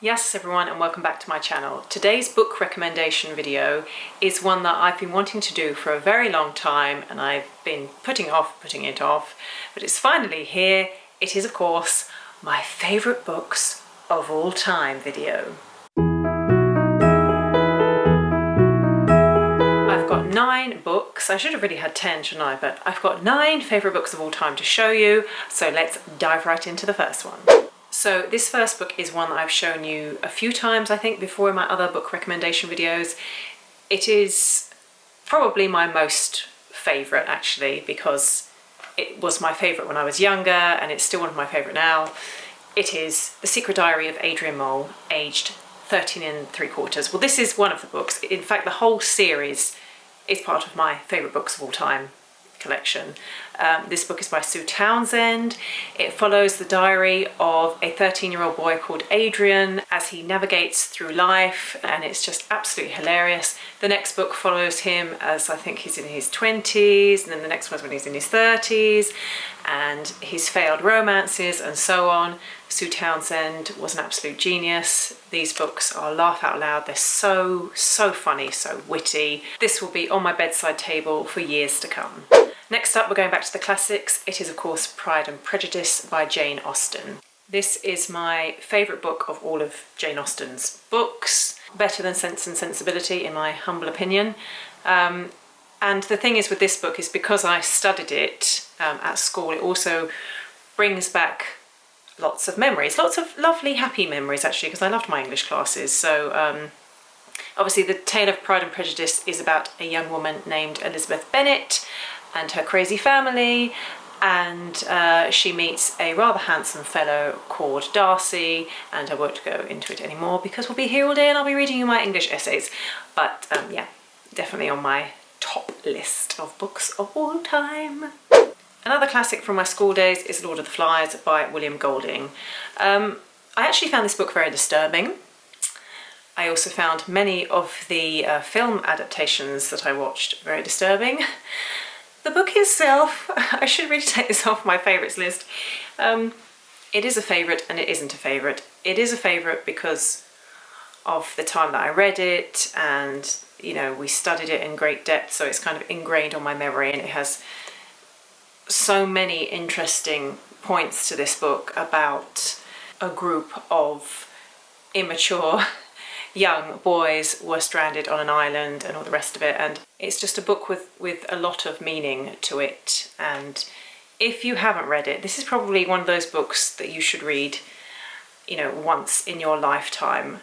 Yes everyone, and welcome back to my channel. Today's book recommendation video is one that I've been wanting to do for a very long time and I've been putting it off, but it's finally here. It is of course my favourite books of all time video. I've got 9 books. I should have really had 10, shouldn't I? But I've got 9 favourite books of all time to show you, so let's dive right into the first one. So this first book is one that I've shown you a few times, I think, before in my other book recommendation videos. It is probably my most favourite, actually, because it was my favourite when I was younger and it's still one of my favourite now. It is The Secret Diary of Adrian Mole, aged 13 3/4. Well, this is one of the books. In fact, the whole series is part of my favourite books of all time collection. This book is by Sue Townsend. It follows the diary of a 13-year-old boy called Adrian as he navigates through life, and it's just absolutely hilarious. The next book follows him as I think he's in his 20s, and then the next one's when he's in his 30s, and his failed romances and so on. Sue Townsend was an absolute genius. These books are laugh out loud. They're so funny, so witty. This will be on my bedside table for years to come. Next up, we're going back to the classics. It is of course Pride and Prejudice by Jane Austen. This is my favourite book of all of Jane Austen's books. Better than Sense and Sensibility in my humble opinion. And the thing is with this book is because I studied it at school, it also brings back lots of memories, lots of lovely happy memories actually, because I loved my English classes. So obviously the tale of Pride and Prejudice is about a young woman named Elizabeth Bennet and her crazy family, and she meets a rather handsome fellow called Darcy, and I won't go into it anymore because we'll be here all day and I'll be reading you my English essays. But yeah, definitely on my top list of books of all time. Another classic from my school days is Lord of the Flies by William Golding. I actually found this book very disturbing. I also found many of the film adaptations that I watched very disturbing. The book itself, I should really take this off my favourites list. It is a favourite and it isn't a favourite. It is a favourite because of the time that I read it, and you know, we studied it in great depth, so it's kind of ingrained on my memory, and it has so many interesting points to this book about a group of immature young boys were stranded on an island and all the rest of it, and it's just a book with a lot of meaning to it. And if you haven't read it, this is probably one of those books that you should read, you know, once in your lifetime,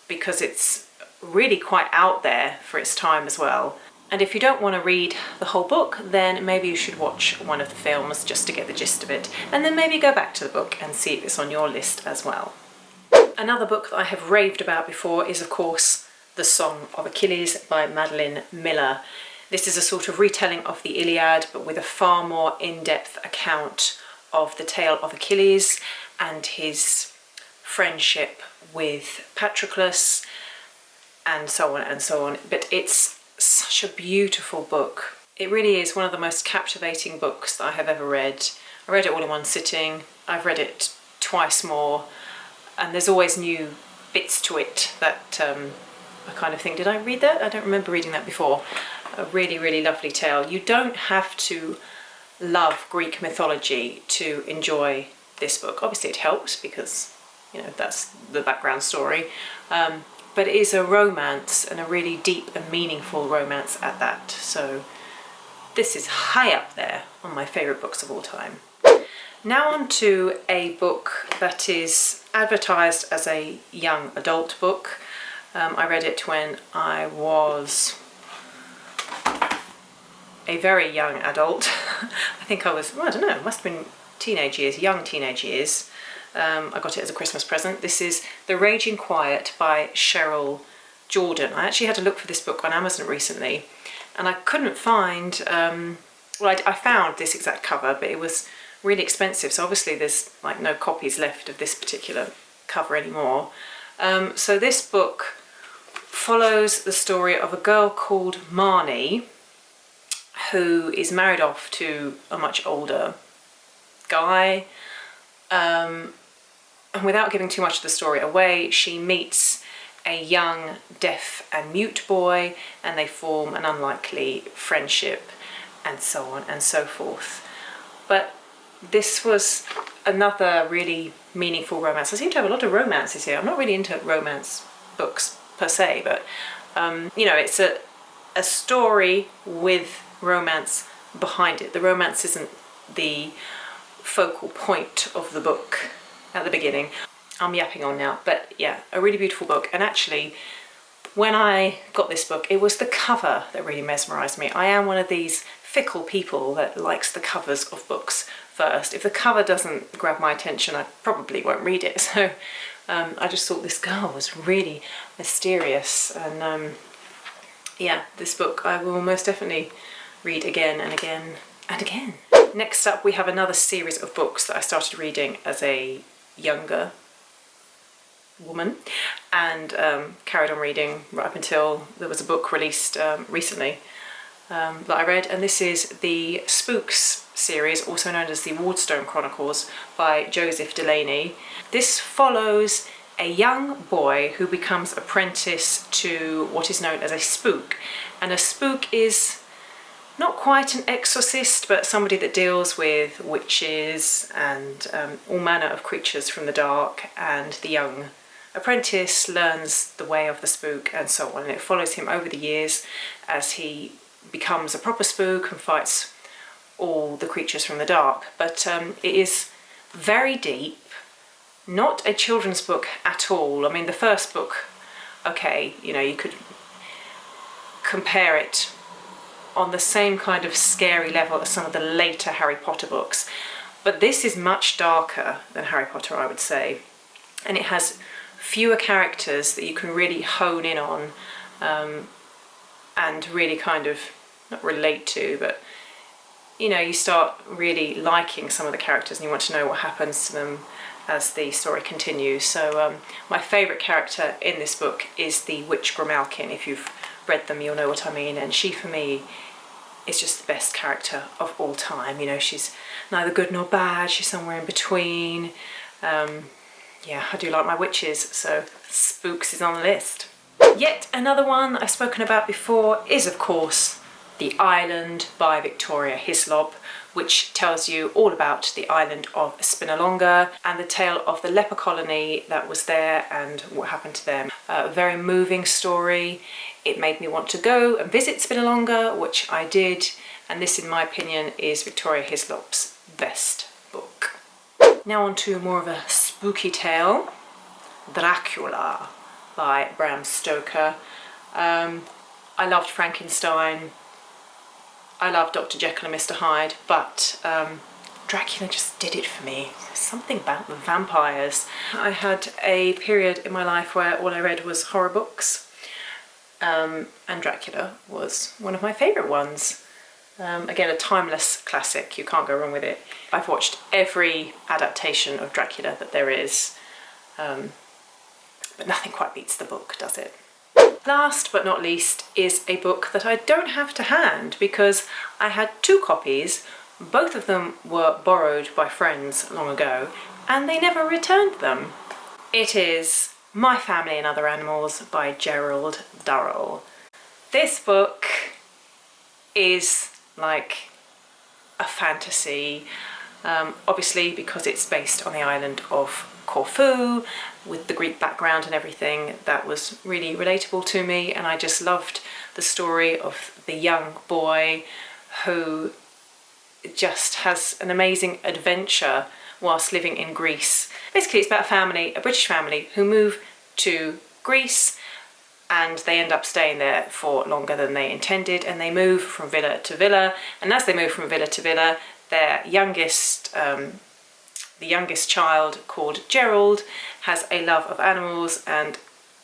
because it's really quite out there for its time as well. And if you don't want to read the whole book, then maybe you should watch one of the films just to get the gist of it, and then maybe go back to the book and see if it's on your list as well. Another book that I have raved about before is of course The Song of Achilles by Madeline Miller. This is a sort of retelling of the Iliad, but with a far more in-depth account of the tale of Achilles and his friendship with Patroclus and so on and so on. But it's such a beautiful book. It really is one of the most captivating books that I have ever read. I read it all in one sitting. I've read it twice more, and there's always new bits to it that I kind of think, did I read that? I don't remember reading that before. A really lovely tale. You don't have to love Greek mythology to enjoy this book. Obviously it helps because, you know, that's the background story. But it is a romance, and a really deep and meaningful romance at that. So this is high up there on my favourite books of all time. Now on to a book that is advertised as a young adult book. I read it when I was a very young adult. I think I was, well, I don't know, it must have been teenage years, young teenage years. I got it as a Christmas present. This is The Raging Quiet by Cheryl Jordan. I actually had to look for this book on Amazon recently, and I couldn't find, well, I found this exact cover, but it was really expensive, so obviously there's like no copies left of this particular cover anymore. So this book follows the story of a girl called Marnie who is married off to a much older guy, And without giving too much of the story away, she meets a young deaf and mute boy, and they form an unlikely friendship, and so on and so forth. But this was another really meaningful romance. I seem to have a lot of romances here. I'm not really into romance books per se, but you know, it's a story with romance behind it. The romance isn't the focal point of the book at the beginning. I'm yapping on now, but yeah, a really beautiful book. And actually, when I got this book, it was the cover that really mesmerised me. I am one of these fickle people that likes the covers of books first. If the cover doesn't grab my attention, I probably won't read it. So I just thought this girl was really mysterious. And yeah, this book I will most definitely read again and again and again. Next up, we have another series of books that I started reading as a younger woman, and carried on reading right up until there was a book released recently that I read, and this is the Spooks series, also known as the Wardstone Chronicles by Joseph Delaney. This follows a young boy who becomes apprentice to what is known as a spook, and a spook is not quite an exorcist, but somebody that deals with witches and all manner of creatures from the dark, and the young apprentice learns the way of the spook and so on, and it follows him over the years as he becomes a proper spook and fights all the creatures from the dark. But it is very deep, not a children's book at all. I mean, the first book, okay, you know, you could compare it on the same kind of scary level as some of the later Harry Potter books, but this is much darker than Harry Potter, I would say, and it has fewer characters that you can really hone in on and really kind of not relate to, but you know, you start really liking some of the characters and you want to know what happens to them as the story continues. So my favourite character in this book is the Witch Grimalkin. If you've read them, you'll know what I mean, and she for me is just the best character of all time. You know, she's neither good nor bad, she's somewhere in between. Yeah, I do like my witches, so Spooks is on the list. Yet another one I've spoken about before is, of course, The Island by Victoria Hislop, which tells you all about the island of Spinalonga and the tale of the leper colony that was there and what happened to them. A very moving story. It made me want to go and visit Spinalonga, which I did, and this, in my opinion, is Victoria Hislop's best book. Now on to more of a spooky tale, Dracula by Bram Stoker. I loved Frankenstein, I loved Dr. Jekyll and Mr. Hyde, but Dracula just did it for me. There's something about the vampires. I had a period in my life where all I read was horror books, and Dracula was one of my favourite ones. Again, a timeless classic, you can't go wrong with it. I've watched every adaptation of Dracula that there is, but nothing quite beats the book, does it? Last but not least is a book that I don't have to hand because I had two copies. Both of them were borrowed by friends long ago and they never returned them. It is My Family and Other Animals by Gerald Durrell. This book is like a fantasy, obviously because it's based on the island of Corfu with the Greek background and everything. That was really relatable to me, and I just loved the story of the young boy who just has an amazing adventure whilst living in Greece. Basically it's about a family, a British family, who move to Greece and they end up staying there for longer than they intended, and they move from villa to villa, and as they move from villa to villa, their youngest the youngest child, called Gerald, has a love of animals, and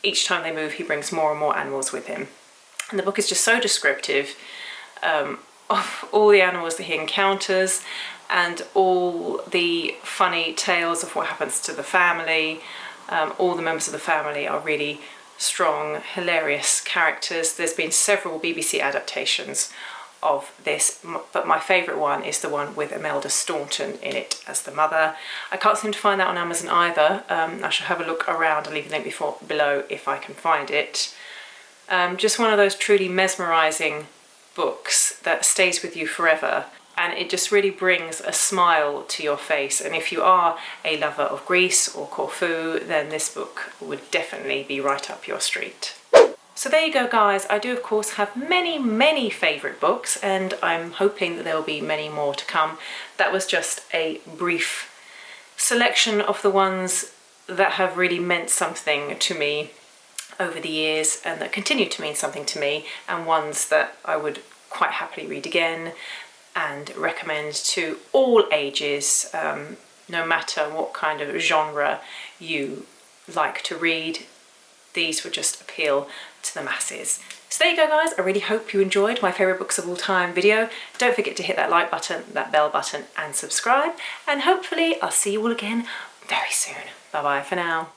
each time they move he brings more and more animals with him. And the book is just so descriptive of all the animals that he encounters and all the funny tales of what happens to the family. All the members of the family are really strong, hilarious characters. There's been several BBC adaptations of this, but my favourite one is the one with Imelda Staunton in it as the mother. I can't seem to find that on Amazon either. I shall have a look around. I'll leave the link below if I can find it. Just one of those truly mesmerising books that stays with you forever, and it just really brings a smile to your face. And if you are a lover of Greece or Corfu, then this book would definitely be right up your street. So there you go, guys. I do of course have many favourite books, and I'm hoping that there will be many more to come. That was just a brief selection of the ones that have really meant something to me over the years and that continue to mean something to me, and ones that I would quite happily read again and recommend to all ages, no matter what kind of genre you like to read. These would just appeal to the masses. So there you go, guys. I really hope you enjoyed my favourite books of all time video. Don't forget to hit that like button, that bell button and subscribe, and hopefully I'll see you all again very soon. Bye bye for now.